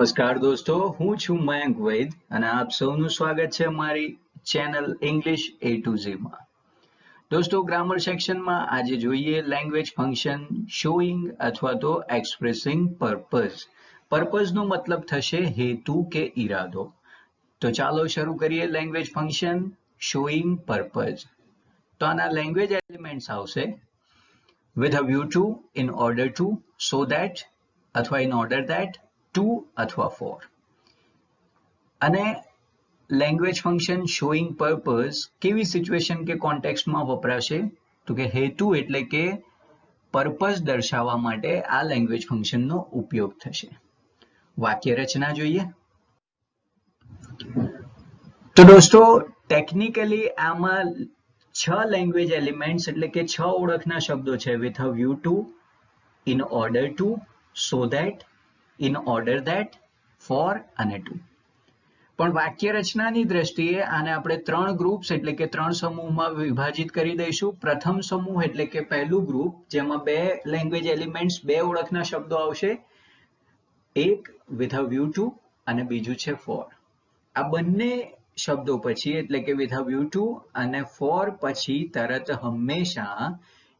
નમસ્કાર દોસ્તો, હું છું મયંક વૈદ અને આપ સૌનું સ્વાગત છે મારી channel English A to Z માં. દોસ્તો, ગ્રામર સેક્શનમાં આજે જોઈએ લેંગ્વેજ ફંક્શન શોઈંગ અથવા તો એક્સપ્રેસિંગ પર્પઝ. પર્પઝનો મતલબ થશે હેતુ કે ઈરાદો. તો ચાલો શરૂ કરીએ લેંગ્વેજ ફંક્શન શોઈંગ પર્પઝ. તો આના લેંગ્વેજ એલિમેન્ટ્સ આવશે with a view to, in order to, so that અથવા in order that, to અથવા for. અને લેંગ્વેજ ફંક્શન શોઈંગ પર્પઝ કેવી સિચ્યુએશન કે કોન્ટેક્સ્ટમાં વપરાશે? તો કે હેતુ એટલે કે પર્પઝ દર્શાવવા માટે આ લેંગ્વેજ ફંક્શનનો ઉપયોગ થશે. વાક્ય રચના જોઈએ. તો દોસ્તો, ટેકનિકલી આમાં 6 લેંગ્વેજ એલિમેન્ટ્સ એટલે કે 6 ઓળખના શબ્દો છે. with a view to, in order to, so that, in order that, for અને to. પણ વાક્ય રચનાની દ્રષ્ટિએ આને આપણે 3 ગ્રુપ્સ એટલે કે 3 સમૂહમાં વિભાજિત કરી દઈશું. પ્રથમ સમૂહ એટલે કે પહેલું ગ્રુપ, જેમાં 2 લેંગ્વેજ એલિમેન્ટ્સ 2 ઓળખના શબ્દો આવશે. એક with a view to અને બીજું છે for. આ બંને શબ્દો પછી એટલે કે with a view to અને for પછી તરત હંમેશા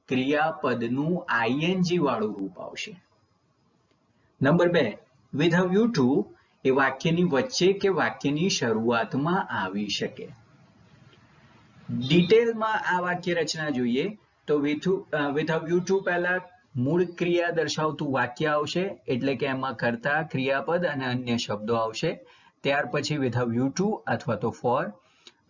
ક્રિયાપદનું ing વાળું રૂપ આવશે. Number 2, with a view to એ વાક્યની વચ્ચે કે વાક્યની શરૂઆતમાં આવી શકે. ડિટેલમાં આ વાક્ય રચના જોઈએ તો with a view to પહેલા મૂળ ક્રિયા દર્શાવતું વાક્ય આવશે એટલે કે એમાં કર્તા, ક્રિયાપદ અને અન્ય શબ્દો આવશે. ત્યાર પછી with a view to અથવા તો for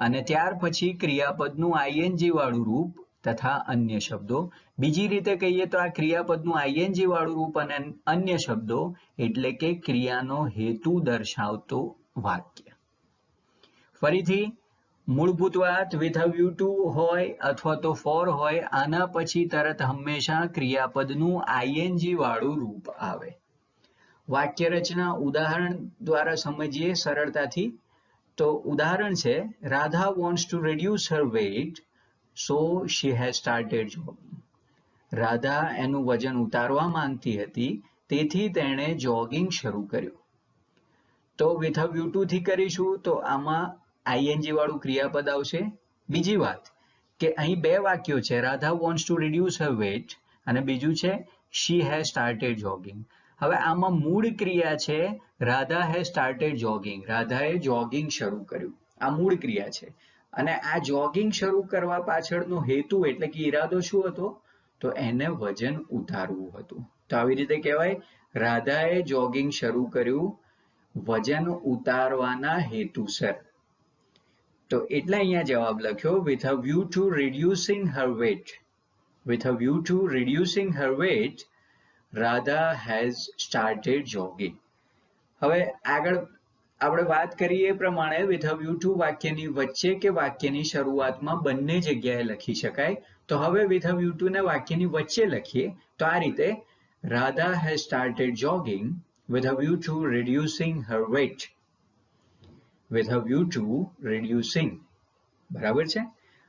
અને ત્યાર પછી ક્રિયાપદનું ing વાળું રૂપ તથા અન્ય શબ્દો. બીજી રીતે કહીએ તો આ ક્રિયાપદનું ing વાળું રૂપ અને અન્ય શબ્દો એટલે કે ક્રિયાનો હેતુ દર્શાવતો વાક્ય. ફરીથી મૂળભૂત વાત, with a view to હોય અથવા તો for હોય, આના પછી તરત હંમેશા ક્રિયાપદનું ing વાળું રૂપ આવે. વાક્ય રચના ઉદાહરણ દ્વારા સમજીએ સરળતાથી. તો ઉદાહરણ છે, Radha wants to reduce her weight, so she has started jogging. Radha એનું વજન ઉતારવા માંગતી હતી, તેથી તેણે જોગિંગ શરૂ કર્યું. તો with a view to થી કરીશું તો આમાં ing વાળું ક્રિયાપદ આવશે. બીજી વાત કે અહીં 2 વાક્યો છે, Radha wants to reduce her weight અને બીજું છે she has started jogging. હવે આમાં મૂળ ક્રિયા છે રાધા has started jogging. રાધાએ જોગિંગ શરૂ કર્યું. આ મૂળ ક્રિયા છે અને આ જોગિંગ શરૂ કરવા પાછળનો હેતુ એટલે કે ઈરાદો શું હતો? તો એને વજન ઉતારવું હતું. તો આવી રીતે કહેવાય, રાધાએ જોગિંગ શરૂ કર્યું વજન ઉતારવાના હેતુસર. તો એટલે અહીંયા જવાબ લખ્યો with a view to reducing her weight. with a view to reducing her weight, Radha has started jogging. હવે આગળ આપણે વાત કરીએ એ પ્રમાણે with a view to વાક્યની વચ્ચે કે વાક્યની શરૂઆતમાં બંને જગ્યાએ લખી શકાય. તો હવે with a view to ને વાક્યની વચ્ચે લખીએ તો આ રીતે, Radha has started jogging with a view to reducing her weight. with a view to reducing, બરાબર છે.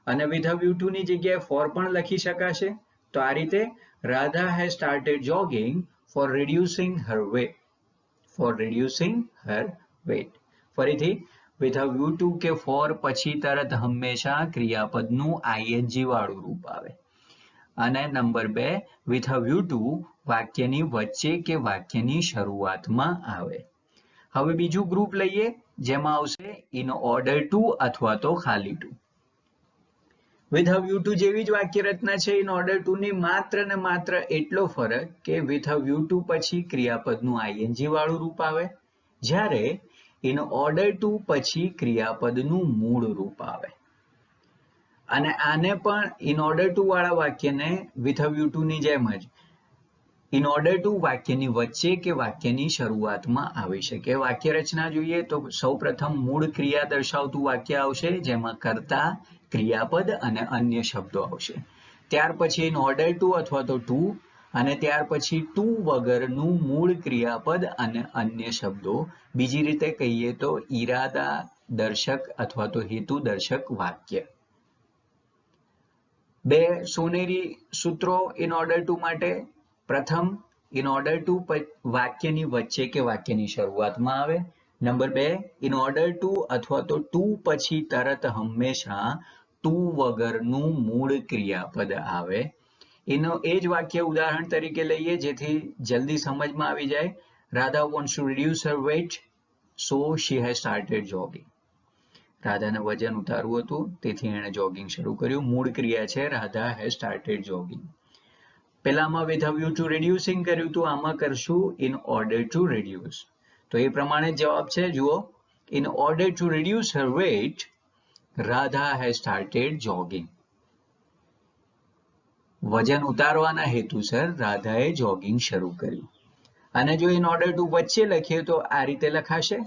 અને with a view to ની જગ્યાએ for પણ લખી શકાશે. તો આ રીતે Radha has started jogging for reducing her weight. for reducing her weight. ફરીથી with a view to કે for પછી તરત હંમેશા ક્રિયાપદનું ing વાળું રૂપ આવે. અને number 2, with a view to વાક્યની વચ્ચે કે વાક્યની શરૂઆતમાં આવે. હવે બીજું ગ્રુપ લઈએ, જેમાં આવશે in order to અથવા તો ખાલી to. with a view to જેવી જ વાક્ય રચના છે in order to ની, માત્ર ને માત્ર એટલો ફરક કે with a view to પછી ક્રિયાપદનું ing વાળું રૂપ આવે, જ્યારે in order to પછી ક્રિયાપદનું મૂળ રૂપ આવે. અને આને પણ in order to વાળા વાક્યને with a view to ની જેમ જ in order to વાક્યની વચ્ચે કે વાક્યની શરૂઆતમાં આવી શકે. વાક્ય રચના જોઈએ તો સૌપ્રથમ મૂળ ક્રિયા દર્શાવતું વાક્ય આવશે, જેમાં કર્તા, ક્રિયાપદ અને અન્ય શબ્દો આવશે. ત્યાર પછી in order to અથવા તો to અને ત્યાર પછી to વગરનું મૂળ ક્રિયાપદ અને અન્ય શબ્દો. બીજી રીતે કહીએ તો ઈરાદા દર્શક અથવા તો હેતુ દર્શક વાક્ય. 2 સોનેરી સૂત્રો in order to માટે. પ્રથમ, ઇન ઓર્ડર ટુ વાક્યની વચ્ચે કે વાક્યની શરૂઆતમાં આવે. નંબર 2, ઇન ઓર્ડર ટુ અથવા તો ટુ પછી તરત હંમેશા ટુ વગરનું મૂળ ક્રિયાપદ આવે. એનો એ જ વાક્ય ઉદાહરણ તરીકે લઈએ જેથી જલ્દી સમજમાં આવી જાય. Radha wants to reduce her weight, so she has started jogging. રાધાને વજન ઉતારવું હતું તેથી એણે જોગિંગ શરૂ કર્યું. મૂળ ક્રિયા છે રાધા હેઝ સ્ટાર્ટેડ જોગિંગ. પેલામાં with a view two reducing કર્યું હતું, આમાં કરશું ઇન ઓર્ડર ટુ રિડ્યુસ. તો એ પ્રમાણે જવાબ છે, જુઓ. In order to reduce her weight, Radha has started jogging. વજન ઉતારવાના હેતુસર રાધાએ જોગિંગ શરૂ કર્યું. અને જો ઇન ઓર્ડર ટુ વચ્ચે લખીએ તો આ રીતે લખાશે,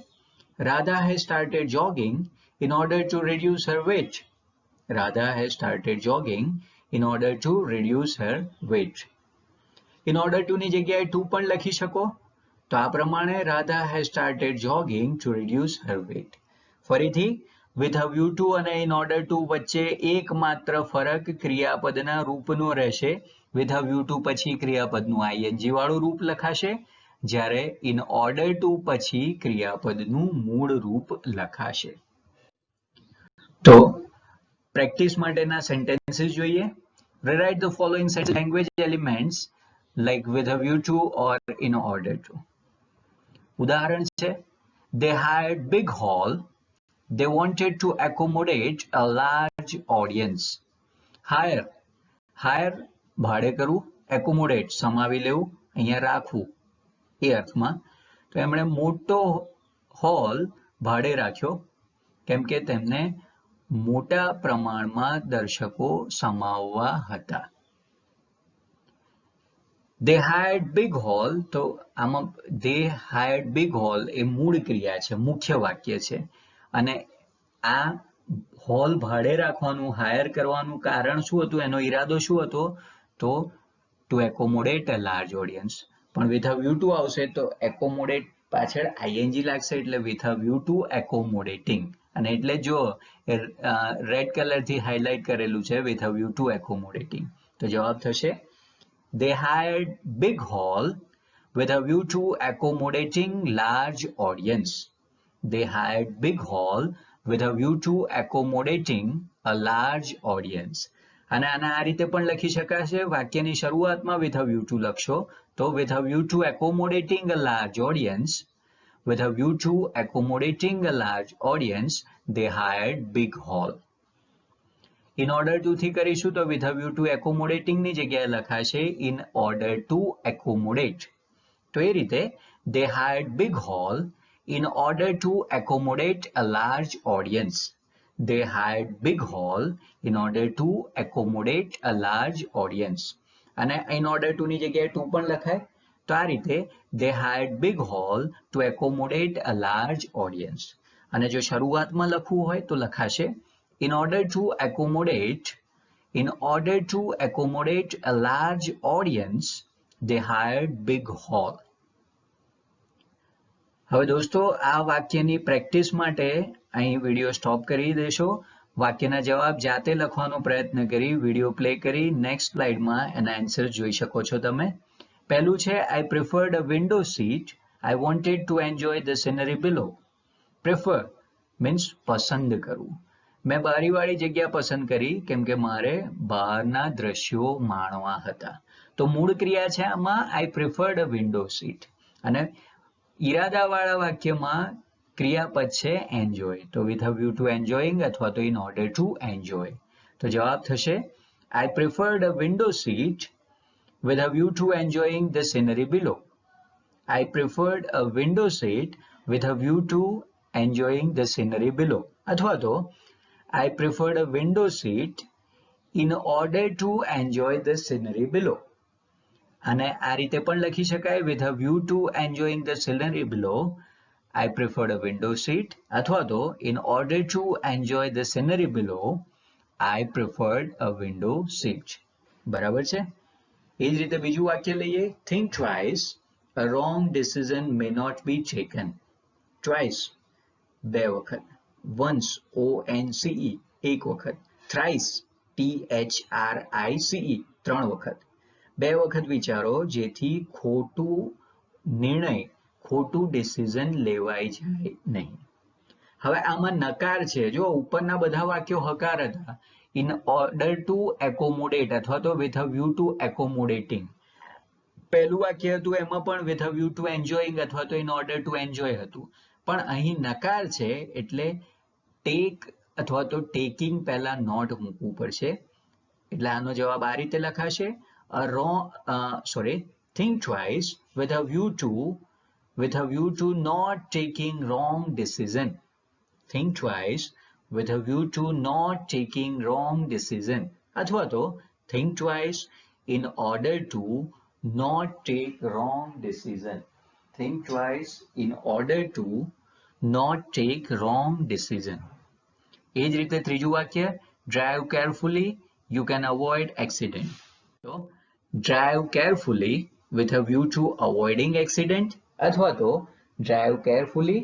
Radha has started jogging in order to reduce her weight. Radha has started jogging in order to reduce her weight. In order to ની જગ્યાએ to પણ લખી શકો. તો આ પ્રમાણે Radha has started jogging to reduce her weight. ફરીથી with a view to અને in order to વચ્ચે એકમાત્ર ફરક ક્રિયાપદના રૂપનો રહેશે. with a view to પછી ક્રિયાપદનું ing વાળું રૂપ લખાશે, જ્યારે in order to પછી ક્રિયાપદનું મૂળ રૂપ લખાશે. તો પ્રેક્ટિસ માટેના સેન્ટેન્સીસ જોઈએ. Rewrite the following sentence language elements like with a view to or in order to. ઉદાહરણ છે, they hired big hall, they wanted to accommodate a large audience. hire ભાડે કરવું, accommodate સમાવી લેવું, અહીંયા રાખવું એ અર્થમાં. તો એમણે મોટો હોલ ભાડે રાખ્યો કેમ કે તેમને મોટા પ્રમાણમાં દર્શકો સમાવવા હતા. they hired big hall, તો આમાં they hired big hall એ મૂળ ક્રિયા છે, મુખ્ય વાક્ય છે. અને આ હોલ ભાડે રાખવાનું, હાયર કરવાનું કારણ શું હતું, એનો ઈરાદો શું હતો, તો two accommodate a large audience. પણ વિથ અ વ્યૂ ટુ આવશે તો એકોમોડેટ પાછળ ing લાગશે, એટલે વિથ અ વ્યૂ ટુ એકોમોડેટિંગ. અને એટલે જો રેડ કલરથી હાઇલાઇટ કરેલું છે with a view to accommodating. તો જવાબ થશે, they hired big hall with a view to accommodating large audience. They hired big hall with a view to accommodating a large audience. અને આને આ રીતે પણ લખી શકાશે, વાક્યની શરૂઆતમાં with a view to લખશો તો with a view to accommodating a large audience. With a view to accommodating a large audience, they hired big hall. In order to થી કરીશું તો with a view to accommodating ની જગ્યાએ લખાશે in order to accommodate. તો એ રીતે they hired big hall in order to accommodate a large audience. They hired big hall in order to accommodate a large audience. અને in order to ની જગ્યાએ to પણ લખાય. તો આ રીતે they hired big hall to accommodate a large audience. અને જો શરૂઆતમાં લખવું હોય તો લખાશે in order to accommodate a large audience, they hired big hall. હવે દોસ્તો આ વાક્યની પ્રેક્ટિસ માટે અહીં વિડીયો સ્ટોપ કરી દેશો. વાક્યના જવાબ જાતે લખવાનો પ્રયત્ન કરી વિડીયો પ્લે કરી નેક્સ્ટ સ્લાઇડમાં એના આન્સર જોઈ શકો છો તમે. પહેલું છે, I preferred a window seat. I wanted to enjoy the scenery below. Prefer means પસંદ કરવું. મેં બારીવાળી જગ્યા પસંદ કરી કેમ કે મારે બહારના દ્રશ્યો માણવા હતા. તો મૂળ ક્રિયા છે આમાં I preferred a window seat. અને ઈરાદાવાળા વાક્યમાં ક્રિયાપદ છે enjoy. તો with a view to enjoying અથવા તો in order to enjoy. તો જવાબ થશે I preferred a window seat with a view to enjoying the scenery below. I preferred a window seat with a view to enjoying the scenery below. અથવા તો I preferred a window seat in order to enjoy the scenery below. અને આ રીતે પણ લખી શકાય with a view to enjoying the scenery below. I preferred a window seat. અથવા તો in order to enjoy the scenery below, I preferred a window seat. બરાબર છે? એ જ રીતે બીજું વાક્ય લઈએ. Think twice. A wrong decision may not be taken. Twice બે વખત. Once ONCE એક વખત. Thrice THRICE ત્રણ વખત. 2 વખત વિચારો જેથી ખોટું નિર્ણય, ખોટું ડિસિઝન લેવાઈ જાય નહીં. હવે આમાં નકાર છે, જો ઉપરના બધા વાક્યો હકાર હતા. ઇન ઓર્ડર ટુ એકોમોડેટ અથવા તો વિથ અ વ્યૂ ટુ એકોમોડેટિંગ. પહેલું વાક્ય હતું એમાં પણ with a view two enjoying અથવા તો ઇન ઓર્ડર ટુ એન્જોય હતું. પણ અહીં નકાર છે એટલે ટેક અથવા તો ટેકિંગ પહેલા નોટ મૂકવું પડશે. એટલે આનો જવાબ આ રીતે લખાશે, think twice with a view to not taking wrong decision. Think twice with a view to not taking wrong decision. અથવા તો think twice in order to not take wrong decision. Think twice in order to not take wrong decision. એ જ રીતે ત્રીજું વાક્ય, drive carefully, you can avoid accident. તો drive carefully with a view to avoiding accident અથવા તો drive carefully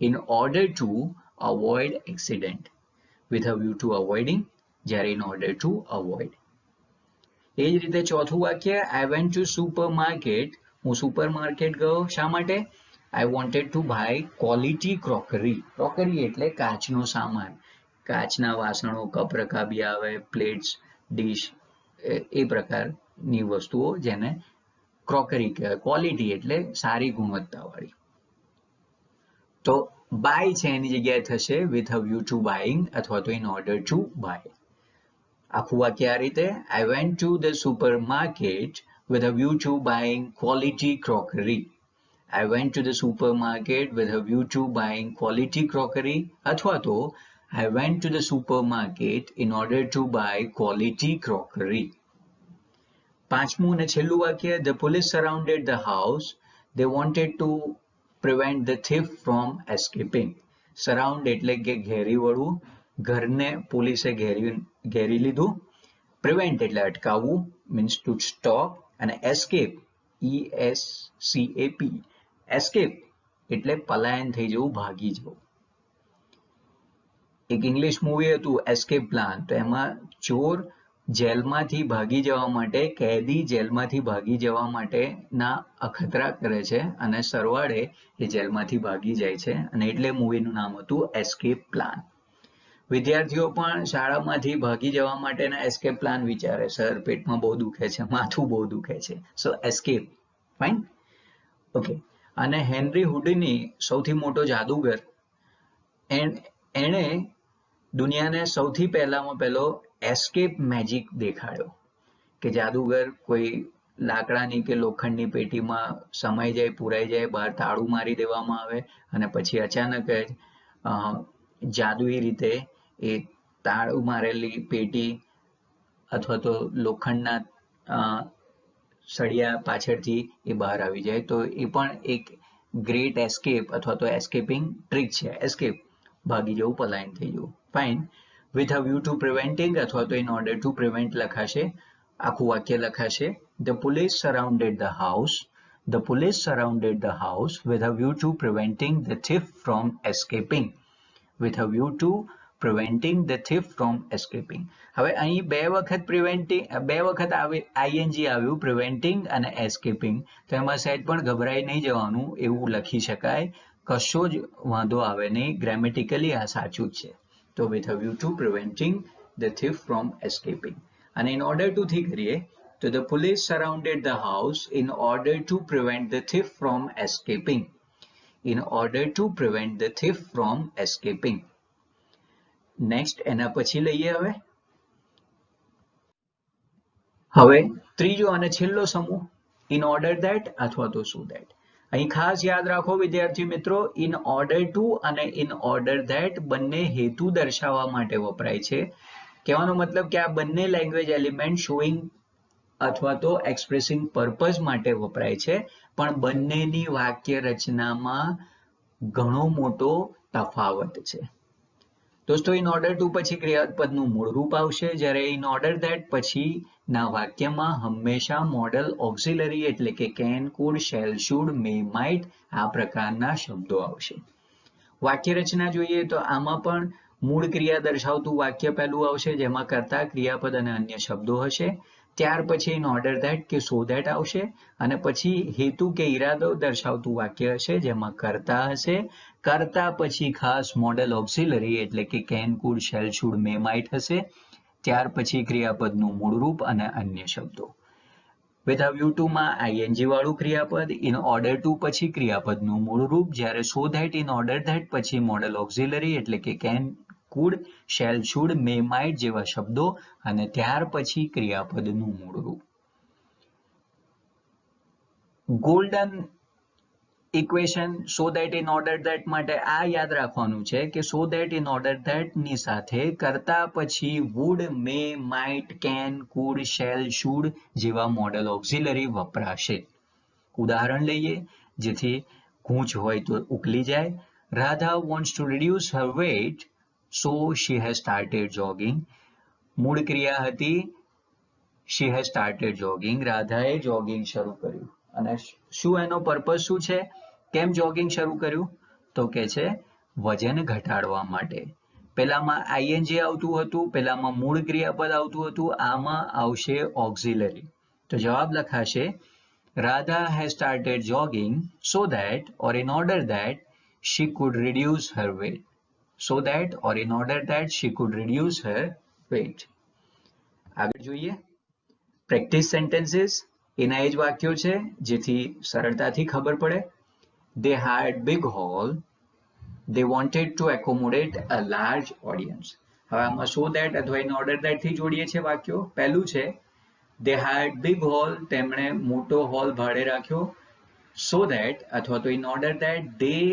in order to avoid accident. With a view to avoiding, જ્યારે in order to avoid. એ જ રીતે ચોથું વાક્ય, I went to supermarket, હું supermarket ગયો શા માટે? I wanted to buy quality crockery. Crockery એટલે કાચનો સામાન, કાચના વાસણો, કપ રકાબી આવે, પ્લેટ્સ, ડીશ, એ પ્રકારની વસ્તુઓ જેને ક્રોકરી કહેવાય. ક્વોલિટી એટલે સારી ગુણવત્તાવાળી. તો બાય છે એની જગ્યાએ થશે with a view to buying અથવા તો in order to buy. આખું વાક્ય આ રીતે, I went to the supermarket with a view to buying quality crockery. I went to the supermarket with a view to buying quality crockery અથવા તો I went to the supermarket in order to buy quality crockery. પાંચમું અને છેલ્લું વાક્ય, the police surrounded the house. They wanted to prevent the thief from escaping. Surround એટલે કે ઘેરી વળવું, ઘરને પોલીસે ઘેરી લીધું. Prevent એટલે અટકાવવું, means to stop. અને escape, ESCAP, escape એટલે પલાયન થઈ જવું, ભાગી જવું. એક ઇંગ્લિશ મૂવી હતું એસ્કેપ પ્લાન, તો એમાં ચોર જેલમાંથી ભાગી જવા માટે, કેદી જેલમાંથી ભાગી જવા માટેના અખતરા કરે છે અને સરવાળે એ જેલમાંથી ભાગી જાય છે અને એટલે મૂવીનું નામ હતું એસ્કેપ પ્લાન. વિદ્યાર્થીઓ પણ શાળામાંથી ભાગી જવા માટેના એસ્કેપ પ્લાન વિચારે, સર પેટમાં બહુ દુખે છે, માથું બહુ દુખે છે, સો એસ્કેપ, ફાઇન, ઓકે. અને હેનરી હુડની સૌથી મોટો જાદુગર, એણે દુનિયાને સૌથી પહેલામાં પહેલો એસ્કેપ મેજિક દેખાડ્યો કે જાદુગર કોઈ લાકડાની કે લોખંડની પેટીમાં સમાઈ જાય, પુરાઈ જાય, બહાર તાળું મારી દેવામાં આવે અને પછી અચાનક જ જાદુઈ રીતે એ તાળું મારેલી પેટી અથવા તો લોખંડના સળિયા પાછળથી એ બહાર આવી જાય. તો એ પણ એક ગ્રેટ એસ્કેપ અથવા તો એસ્કેપિંગ ટ્રીક છે. એસ્કેપ, ભાગી જવું, પલાયન થઈ જવું, fine. With a view two preventing અથવા તો ઇન ઓર્ડર ટુ પ્રિવેન્ટ લખાશે. આખું વાક્ય લખાશે, the police surrounded the house. The police surrounded the house with a view to preventing the thief from escaping. With a view to preventing the thief from escaping. હવે અહીં બે વખત ing આવ્યું, preventing અને escaping. તો એમાં સહેજ પણ ગભરાઈ નહીં જવાનું, એવું લખી શકાય, કશો જ વાંધો આવે નહીં, ગ્રામેટિકલી આ સાચું જ છે. તો with a view to preventing the thief from escaping. અને in order to થી કરીએ તો the police surrounded the house in order to prevent the thief from escaping. In order to prevent the thief from escaping. Next, એના પછી લઈએ હવે ત્રીજો અને છેલ્લો સમૂહ, in order that અથવા તો so that. અહીં ખાસ યાદ રાખો વિદ્યાર્થી મિત્રો, in order to અને in order that બંને હેતુ દર્શાવવા માટે વપરાય છે. કહેવાનો મતલબ કે આ બંને લેંગ્વેજ એલિમેન્ટ શોઈંગ અથવા તો એક્સપ્રેસિંગ પર્પઝ માટે વપરાય છે, પણ બંનેની વાક્ય રચનામાં ઘણો મોટો તફાવત છે. દોસ્તો, ઇન ઓર્ડર ટુ પછી ક્રિયાપદનું મૂળ રૂપ આવશે, જ્યારે ઇન ઓર્ડર ધેટ પછીના વાક્યમાં હંમેશા મોડલ ઓક્સિલરી એટલે કે can, could, shall, should, may, might આ પ્રકારના શબ્દો આવશે. વાક્ય રચના જોઈએ તો આમાં પણ મૂળ ક્રિયા દર્શાવતું વાક્ય પહેલું આવશે, જેમાં કર્તા, ક્રિયાપદ અને અન્ય શબ્દો હશે. ત્યાર પછી ઇન ઓર્ડર ધેટ કે સો ધેટ આવશે અને પછી હેતુ કે ઈરાદો દર્શાવતું વાક્ય હશે જેમાં કર્તા હશે. કર્તા પછી ખાસ મોડેલ ઓક્સિલરી એટલે કે can, could, shall, should, may, might હશે. ત્યાર પછી ક્રિયાપદનું મૂળરૂપ અને અન્ય શબ્દો. વિધાઉટ યુ ટુ માં આઈએનજી વાળું ક્રિયાપદ, ઇન ઓર્ડર ટુ પછી ક્રિયાપદનું મૂળરૂપ, જ્યારે so that, in order that પછી મોડેલ ઓક્સિલરી એટલે કે can, could, shall, should, may, might જેવા શબ્દો અને ત્યાર પછી ક્રિયાપદનું મૂળરૂપ. Golden equation so that in order that માટે આ યાદ રાખવાનું છે કે so that in order that ની સાથે કર્તા પછી would, may, might, can, could, shall, should જેવા મોડેલ ઓક્સિલરી વપરાશે. ઉદાહરણ લઈએ જેથી ગૂંચ હોય તો ઉકલી જાય. Radha wants to reduce her weight so she has started jogging. મૂળ ક્રિયા હતી શી હેઝ સ્ટાર્ટેડ જોગિંગ. રાધાએ જોગિંગ શરૂ કર્યું અને શું એનો પર્પઝ શું છે? કેમ જોગિંગ શરૂ કર્યું? તો કે છે વજન ઘટાડવા માટે. પેલામાં આઈએનજી આવતું હતું, પેલામાં મૂળ ક્રિયાપદ આવતું હતું, આમાં આવશે ઓક્સિલરી. તો જવાબ લખાશે Radha has started jogging so that or in order that she could reduce her weight. So that or in order that she could reduce her weight. આગળ જોઈએ પ્રેક્ટિસ સેન્ટેન્સીસ. એના એ જ વાક્યો છે જેથી સરળતાથી ખબર પડે. They had big hall. They wanted to accommodate a large audience. હવે આમાં so that અથવા in order that થી જોડીએ છીએ વાક્યો. પહેલું છે they had big hall, તેમણે મોટો હોલ ભાડે રાખ્યો. So that અથવા તો in order that they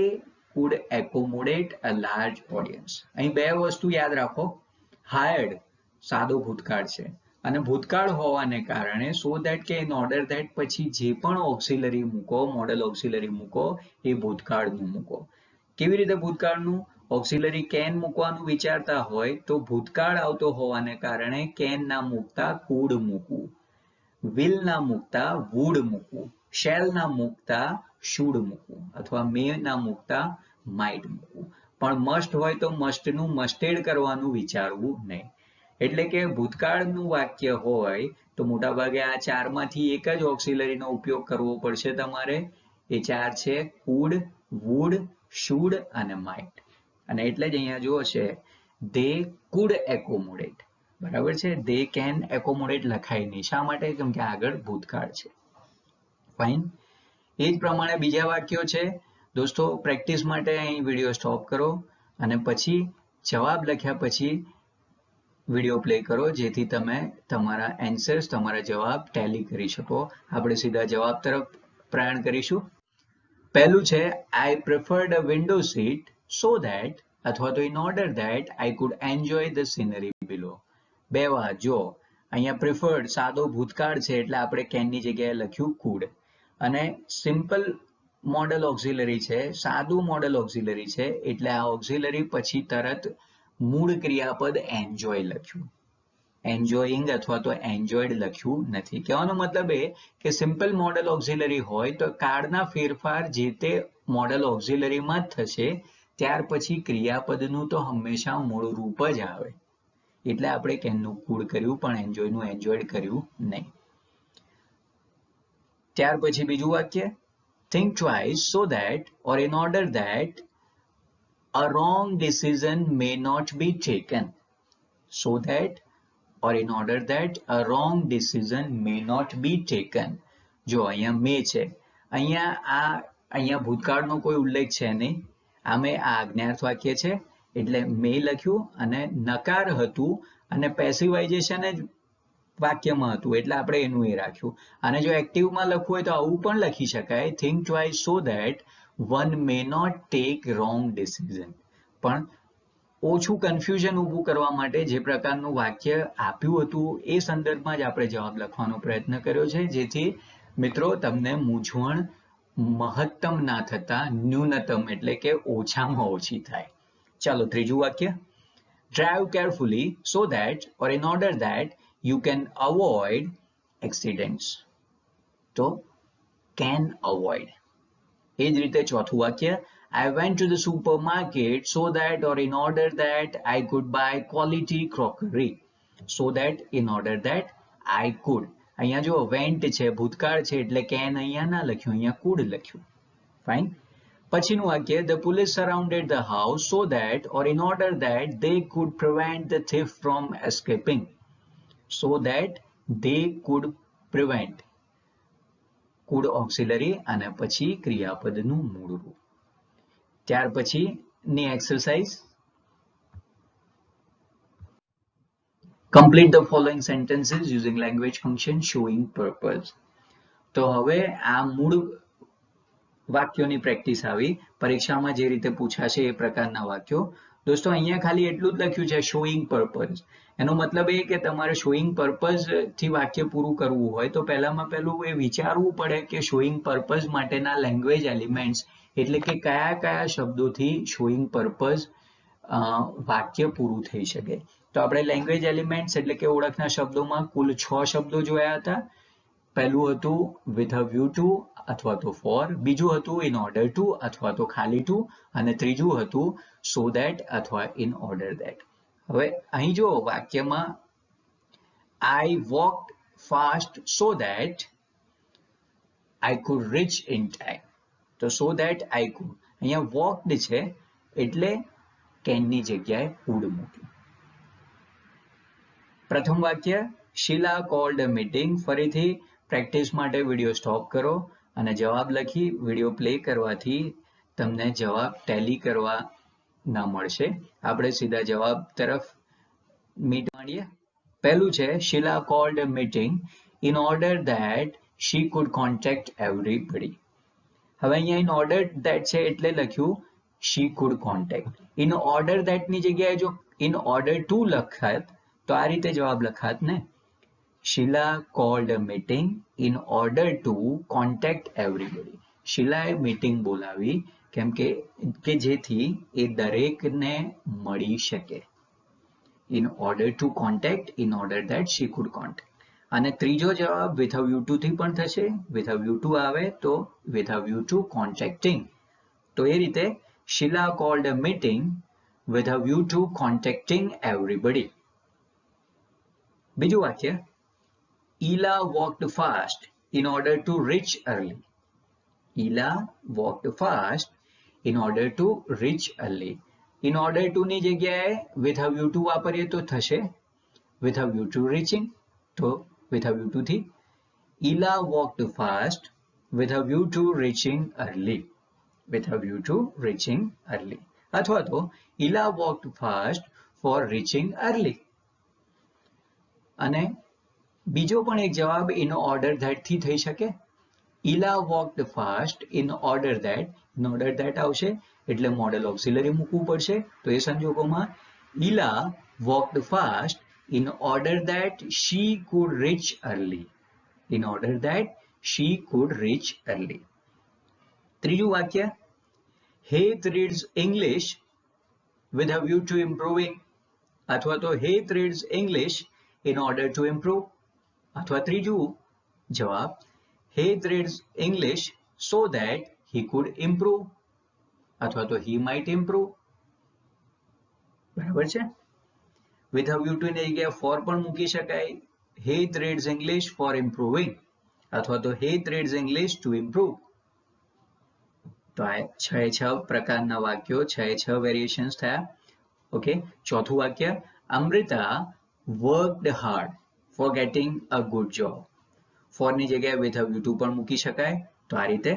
could accommodate a large audience. અહીં બે વસ્તુ યાદ રાખો. hired સાદો ભૂતકાળ છે અને ભૂતકાળ હોવાને કારણે સો ધેટ કે ઇન ઓર્ડર ધેટ પછી જે પણ ઓક્સિલરી મૂકો, મોડેલ ઓક્સિલરી મૂકો એ ભૂતકાળનું મૂકો. કેવી રીતે ભૂતકાળનું? ઓક્સિલરી કેન મૂકવાનું વિચારતા હોય તો ભૂતકાળ આવતો હોવાને કારણે કેન ના મૂકતા કુડ મૂકવું, વિલ ના મૂકતા વુડ મૂકવું, શેલ ના મૂકતા શુડ મૂકવું અથવા મે ના મૂકતા માઇટ મૂકવું. પણ મસ્ટ હોય તો મસ્ટનું મસ્ટેડ કરવાનું વિચારવું નહીં. એટલે કે ભૂતકાળનું વાક્ય હોય તો મોટાભાગે આ ચારમાંથી એક જ ઓક્સિલરીનો ઉપયોગ કરવો પડશે તમારે. એ ચાર છે કુડ, વુડ, શુડ અને માઇટ. અને એટલે જ અહીંયા જુઓ છે they could accommodate. બરાબર છે, they can accommodate લખાય નહીં. શા માટે? કેમ કે આગળ ભૂતકાળ છે. ફાઇન. એ જ પ્રમાણે બીજા વાક્યો છે. દોસ્તો પ્રેક્ટિસ માટે અહીં વિડીયો સ્ટોપ કરો અને પછી જવાબ લખ્યા પછી વિડીયો પ્લે કરો જેથી તમે તમારા એન્સર્સ, તમારા જવાબ ટેલી કરી શકો. આપણે સીધા જવાબ તરફ પ્રયાણ કરીશું. પહેલું છે I preferred a window seat so that અથવા તો in order that I could enjoy the scenery below. બે વાત જો અહીંયા preferred સાદો ભૂતકાળ છે એટલે આપણે કેનની જગ્યાએ લખ્યું could અને સિમ્પલ મોડેલ ઓક્સિલરી છે, સાદું મોડેલ ઓક્સિલરી છે એટલે આ ઓક્સિલરી પછી તરત મૂળ ક્રિયાપદ એન્જોય લખ્યું. એન્જોઈંગ અથવા તો એન્જોયડ લખ્યું નથી. કહેવાનો મતલબ એ કે સિમ્પલ મોડેલ ઓક્સિલરી હોય તો કાળના ફેરફાર જે તે મોડેલ ઓક્સિલરીમાં જ થશે. ત્યાર પછી ક્રિયાપદનું તો હંમેશા મૂળ રૂપ જ આવે. એટલે આપણે કેનનું કુડ કર્યું પણ એન્જોયનું એન્જોયડ કર્યું નહીં. ત્યાર પછી બીજું વાક્ય think twice so that or in order that a wrong decision may not be taken. So that or in order that a wrong decision may not be taken. જો અહીંયા મે છે, અહીંયા ભૂતકાળનો કોઈ ઉલ્લેખ છે નહીં. આમે આ આજ્ઞાર્થ વાક્ય છે એટલે મે લખ્યું અને નકાર હતું અને પેસિવાઇઝેશન જ વાક્યમાં હતું એટલે આપણે એનું એ રાખ્યું. અને જો એક્ટિવમાં લખવું હોય તો આવું પણ લખી શકાય think twice so that one may not take wrong decision. પણ ઓછું કન્ફ્યુઝન ઊભું કરવા માટે જે પ્રકારનું વાક્ય આપ્યું હતું એ સંદર્ભમાં જ આપણે જવાબ લખવાનો પ્રયત્ન કર્યો છે જેથી મિત્રો તમને મૂંઝવણ મહત્તમ ના થતા ન્યૂનતમ એટલે કે ઓછામાં ઓછી થાય. ચાલો ત્રીજું વાક્ય drive carefully so that or in order that you can avoid accidents. તો can avoid. એ જ રીતે ચોથું વાક્ય I went to the supermarket so that or in order that I could buy quality crockery. So that in order that I could. અહીંયા જો went છે ભૂતકાળ છે એટલે can અહીંયા ના લખ્યું, અહીંયા could લખ્યું. Fine. પછીનું વાક્ય, the police surrounded the house so that or in order that they could prevent the thief from escaping. So that they could prevent. could auxiliary અને પછી ક્રિયાપદનું મૂળ રૂપ. ત્યાર પછીની exercise, complete the following sentences using language function showing purpose. તો હવે આ મૂળ વાક્યોની પ્રેક્ટિસ આવી. પરીક્ષામાં જે રીતે પૂછાશે એ પ્રકારના વાક્યો. દોસ્તો અહીંયા ખાલી એટલું જ લખ્યું છે શોઈંગ પર્પઝ. એનો મતલબ એ કે તમારે શોઈંગ પર્પઝ થી વાક્ય પૂરું કરવું હોય તો પહેલામાં પહેલું એ વિચારવું પડે કે શોઈંગ પર્પઝ માટેના લેંગ્વેજ એલિમેન્ટ્સ એટલે કે કયા કયા શબ્દોથી શોઈંગ પર્પઝ વાક્ય પૂરું થઈ શકે. તો આપણે લેંગ્વેજ એલિમેન્ટ્સ એટલે કે ઓળખના શબ્દોમાં કુલ 6 શબ્દો જોયા હતા. પહેલું હતું with a view to અથવા તો for, બીજું હતું in order to અથવા તો ખાલી to, અને ત્રીજું હતું so that અથવા in order that. હવે અહીં જો વાક્યમાં I walked fast so that I could reach in time. તો so that I could અહીંયા walked છે એટલે can ની જગ્યાએ would મૂક્યું. પ્રથમ વાક્ય, શીલા called a meeting. ફરીથી પ્રેક્ટિસ માટે વિડીયો સ્ટોપ કરો અને જવાબ લખી વિડીયો પ્લે કરવાથી તમને જવાબ ટેલી કરવા ના મળશે. આપણે સીધા જવાબ તરફ માંડીએ. પહેલું છે શીલા called a meeting in order that she could contact everybody. હવે અહીંયા in order that છે એટલે લખ્યું she could contact. in order that ની જગ્યાએ જો in order to લખાત તો આ રીતે જવાબ લખાત ને. Sheila called a meeting in order to contact everybody. શીલાએ મીટિંગ બોલાવી કેમ કે જેથી એ દરેકને મળી શકે. in order to contact, in order that she could contact. અને ત્રીજો જવાબ with a view to થી પણ થશે. with a view to આવે તો with a view to contacting. તો એ રીતે Sheila called a meeting with a view to contacting everybody. બીજું વાક્ય, Ela walked fast in order to reach early. Ela walked fast in order to reach early. In order to ની જગ્યાએ with a view to વાપરીએ તો થશે with a view to reaching. તો with a view to થી Ela walked fast with a view to reaching early. with a view to reaching early. અથવા તો Ela walked fast for reaching early. અને બીજો પણ એક જવાબ in order that થી થઈ શકે. Ela walked fast in order that. in order that આવશે એટલે મોડલ ઓક્સિલરી મૂકવું પડશે. તો એ સંજોગોમાં Ela walked fast in order that she could reach early. in order that she could reach early. ત્રીજું વાક્ય, Heath reads English with a view to improving. અથવા તો Heath reads English in order to improve. અથવા ત્રીજું જવાબ, Heath reads English so that he could improve. અથવા તો he might improve. બરાબર છે. with a view to ની જગ્યાએ for પણ મૂકી શકાય. Heath reads English for improving. અથવા તો Heath reads English to improve. તો આ 6 પ્રકારના વાક્યો, 6 વેરિએશન્સ થયા. ઓકે. ચોથું વાક્ય, Amrita worked hard for getting a good job. for ની જગ્યાએ with a view to પણ મૂકી શકાય. તો આ રીતે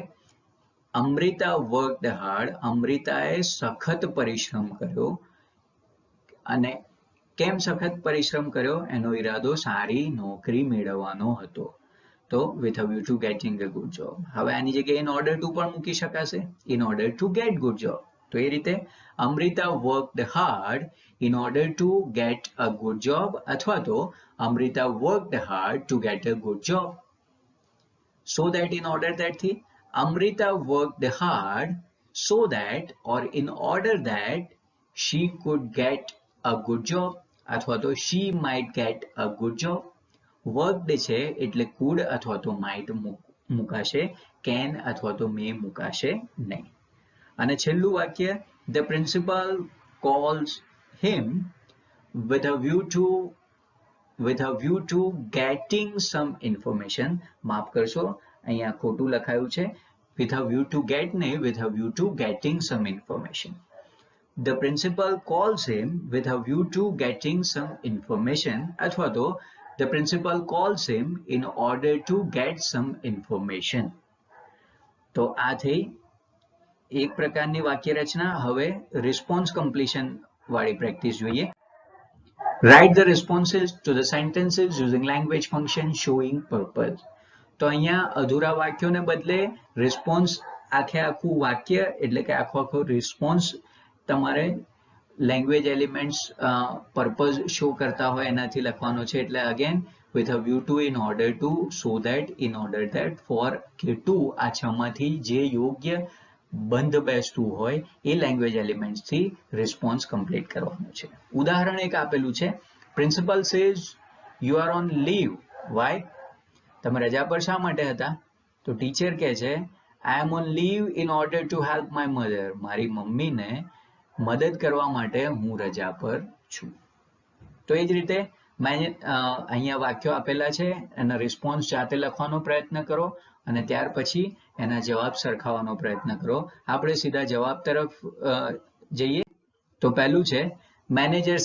Amrita worked hard. અમૃતાએ સખત પરિશ્રમ કર્યો. અને કેમ સખત પરિશ્રમ કર્યો? એનો ઈરાદો સારી નોકરી મેળવવાનો હતો. તો with a view to getting a good job. હવે આની જગ્યાએ in order to પણ મૂકી શકાશે. in order to get good job. તો એ રીતે Amrita worked hard in order to get a good job. અથવા તો Amrita worked hard to get a good job. So that, in order that થી Amrita worked hard so that or in order that she could get a good job. અથવા તો she might get a good job. worked છે એટલે could અથવા તો might મુકાશે. can અથવા તો may મુકાશે નહીં. અને છેલ્લું વાક્ય, the principal calls him with a view to with a view to getting some information. માફ કરશો, અહીંયા ખોટું લખાયું છે. with a view to get ને with a view to getting some information. The principal calls him with a view to getting some information અથવા તો the principal calls him in order to get some information. તો આ થઈ એક પ્રકારની વાક્ય રચના. હવે રિસ્પોન્સ કમ્પ્લીશન વાળી પ્રેક્ટિસ જોઈએ. Write the responses to the sentences using language function showing purpose. તો અહીંયા અધૂરા વાક્યોને બદલે રિસ્પોન્સ આખે આખું વાક્ય એટલે કે આખો આખો રિસ્પોન્સ તમારે લેંગ્વેજ એલિમેન્ટ્સ પર્પઝ શો કરતા હોય એનાથી લખવાનો છે. એટલે again with a view to, in order to, so that, in order that, for કે to આ છમાંથી જે યોગ્ય બંધ બેસતું હોય એ લેંગ્વેજ એલિમેન્ટ્સથી રિસ્પોન્સ કમ્પ્લીટ કરવાનો છે. ઉદાહરણ એક આપેલું છે. Principal says you are on leave. Why? તમે રજા પર શા માટે હતા? તો ટીચર કહે છે I am on leave in order to help my mother. મારી મમ્મીને મદદ કરવા માટે હું રજા પર છું. તો એ જ રીતે અહીંયા વાક્યો આપેલા છે, એના રિસ્પોન્સ જાતે લખવાનો પ્રયત્ન કરો અને ત્યાર પછી એના જવાબ સરખાવવાનો પ્રયત્ન કરો. આપણે સીધા જવાબ તરફ જઈએ. તો પહેલું છે manager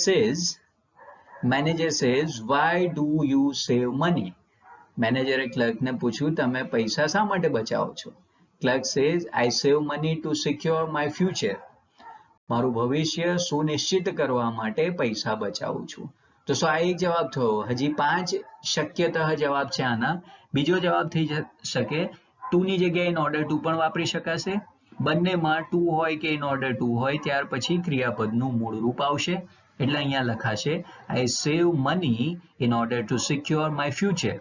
says why do you save money. મેનેજરે ક્લર્કને પૂછ્યું તમે પૈસા શા માટે બચાવો છો? Clerk says I save money to secure my future. મારું ભવિષ્ય સુનિશ્ચિત કરવા માટે પૈસા બચાવું છું. તો આ એક જવાબ થયો. હજી 5 શક્યતઃ જવાબ છે આના. બીજો જવાબ થઈ શકે ટુ ની જગ્યાએ ઇન ઓર્ડર ટુ પણ વાપરી શકાશે. બંનેમાં ટુ હોય કે ઇન ઓર્ડર ટુ હોય ત્યાર પછી ક્રિયાપદનું મૂળ રૂપ આવશે. એટલે અહીંયા લખાશે I save money in order to secure my future.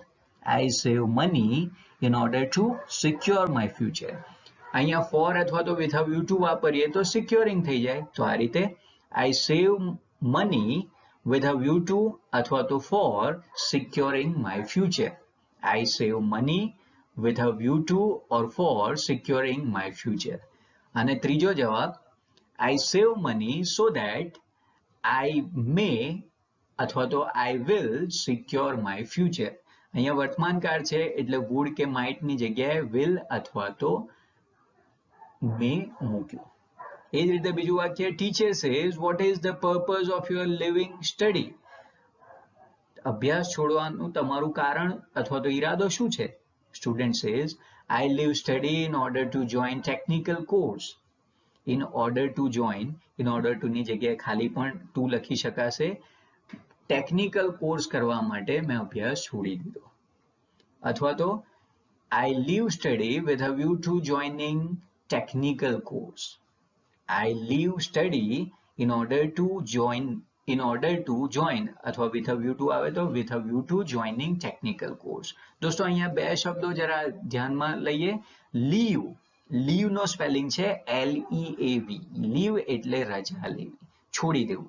I save money in order to secure my future. અહીંયા ફોર અથવા તો વિથ અ વ્યૂ ટુ વાપરીએ તો સિક્યોરિંગ થઈ જાય. તો આ રીતે I save money with a view to અથવા તો for securing my future. I save money with a view to or for securing my future. અને ત્રીજો જવાબ I save money so that I may અથવા તો I will secure my future. અહીંયા વર્તમાન કાળ છે એટલે would કે might ની જગ્યાએ will અથવા તો may મૂક્યું. એ જ રીતે બીજું વાક્ય teacher says what is the purpose of your leaving study. અભ્યાસ છોડવાનું તમારું કારણ અથવા તો ઈરાદો શું છે? Student says I leave study in order to join technical course. In order to join, in order to ની જગ્યાએ ખાલી પણ ટુ લખી શકાશે. ટેકનિકલ કોર્સ કરવા માટે મેં અભ્યાસ છોડી દીધો. અથવા તો I leave study with a view to joining technical course. I leave study in order to join અથવા with a view to આવે તો with a view to joining technical course. દોસ્તો અહીંયા બે શબ્દો જરા ધ્યાનમાં લઈએ. લીવ નો સ્પેલિંગ છે LEAV. લીવ એટલે રજા લેવી, છોડી દેવું.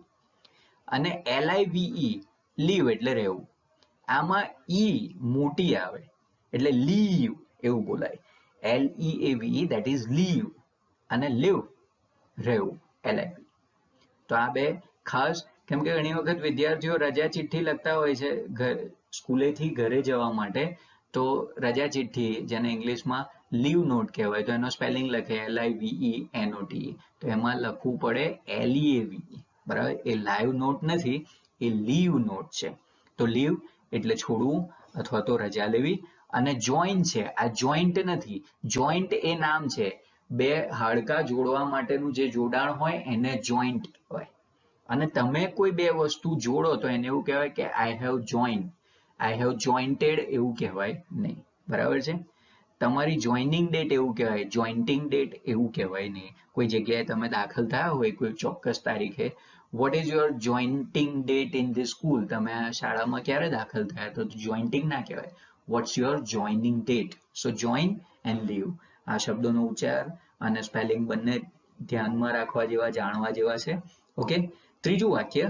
અને LIVE લીવ એટલે રહેવું. આમાં E મોટી આવે એટલે લીવ એવું બોલાય. LEAV that is લીવ અને live રહેવું LIV. તો આ બે ખાસ, કેમ કે ઘણી વખત વિદ્યાર્થીઓ રજા ચિઠ્ઠી લખતા હોય છે સ્કૂલેથી ઘરે જવા માટે. તો રજા ચિઠ્ઠી જેને ઇંગ્લિશમાં લીવ નોટ કહેવાય તો એનો સ્પેલિંગ લખે LIVENOT. તો એમાં લખવું પડે LEAV. બરાબર? એ લાઈવ નોટ નથી, એ લીવ નોટ છે. તો લીવ એટલે છોડવું અથવા તો રજા લેવી. અને જોઈન છે, આ જોઈન્ટ નથી. જોઈન્ટ એ નામ છે. બે હાડકા જોડવા માટેનું જે જોડાણ હોય એને જોઈન્ટ કહેવાય. અને તમે કોઈ બે વસ્તુ જોડો તો એને એવું કહેવાય કે I have join, I have jointed એવું કહેવાય નહીં. બરાબર છે? તમારી જોઈનિંગ ડેટ એવું કહેવાય, જોઈન્ટિંગ ડેટ એવું કહેવાય નહીં. કોઈ જગ્યાએ તમે દાખલ થયા હોય કોઈ ચોક્કસ તારીખે, what is your jointing date in the school? તમે આ શાળામાં ક્યારે દાખલ થયા? તો જોઈન્ટિંગ ના કહેવાય. What's your joining date? So join and leave આ શબ્દોનો ઉચ્ચાર અને સ્પેલિંગ બંને ધ્યાનમાં રાખવા જેવા, જાણવા જેવા છે. ઓકે. ત્રીજું વાક્ય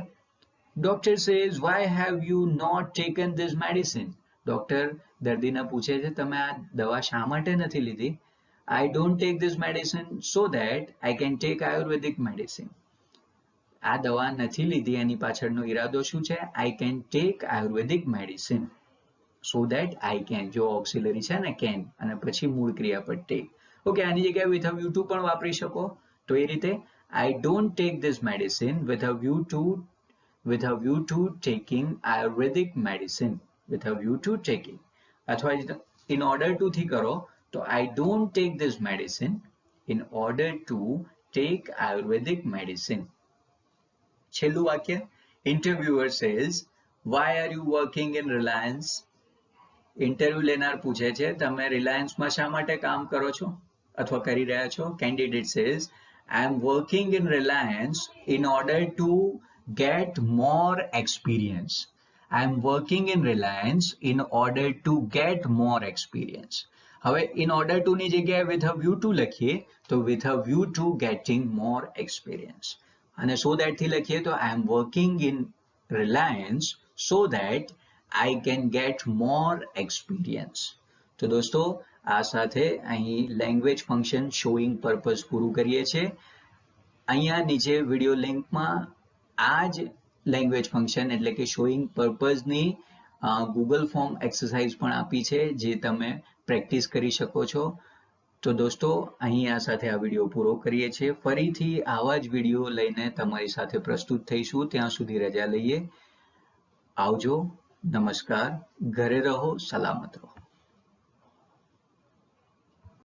doctor says why have you not taken this medicine. Doctor દર્દીને પૂછે છે તમે આ દવા શા માટે નથી લીધી? I don't take this medicine so that I can take Ayurvedic medicine. આ દવા નથી લીધી એની પાછળનો ઈરાદો શું છે? I can take Ayurvedic medicine so that I can, જો ઓક્સિલરી છે ને કેન અને પછી મૂળ ક્રિયાપદ ટેક. ઓકે, આની જગ્યાએ વિથ અ વ્યૂ ટુ પણ વાપરી શકો. તો એ રીતે I don't take this medicine with a view to taking Ayurvedic medicine, with a view to taking. અથવા in order to થી કરો તો I don't take this medicine in order to take Ayurvedic medicine. છેલ્લું વાક્ય, interviewer says, why are you working in Reliance? Interview લેનાર પૂછે છે તમે રિલાયન્સમાં શા માટે કામ કરો છો અથવા કરી રહ્યા છો? Candidate says, I am working in Reliance in order to get more experience. I am working in Reliance in order to get more experience. હવે in order to ની જગ્યાએ with a view to લખીએ તો with a view to getting more experience. અને so that થી લખીએ તો I am working in Reliance so that I can get more experience. તો દોસ્તો આ સાથે અહીં લેંગ્વેજ ફંક્શન શોઈંગ પર્પઝ પૂરું કરીએ છીએ. અહીંયા નીચે વિડીયો લિંકમાં આ જ લેંગ્વેજ ફંક્શન એટલે કે શોઈંગ પર્પઝની ગૂગલ ફોર્મ એક્સરસાઇઝ પણ આપી છે જે તમે પ્રેક્ટિસ કરી શકો છો. તો દોસ્તો અહીં આ સાથે આ વિડીયો પૂરો કરીએ છીએ. ફરીથી આવા જ વિડીયો લઈને તમારી સાથે પ્રસ્તુત થઈશું. ત્યાં સુધી રજા લઈએ. આવજો. નમસ્કાર. ઘરે રહો, સલામત રહો.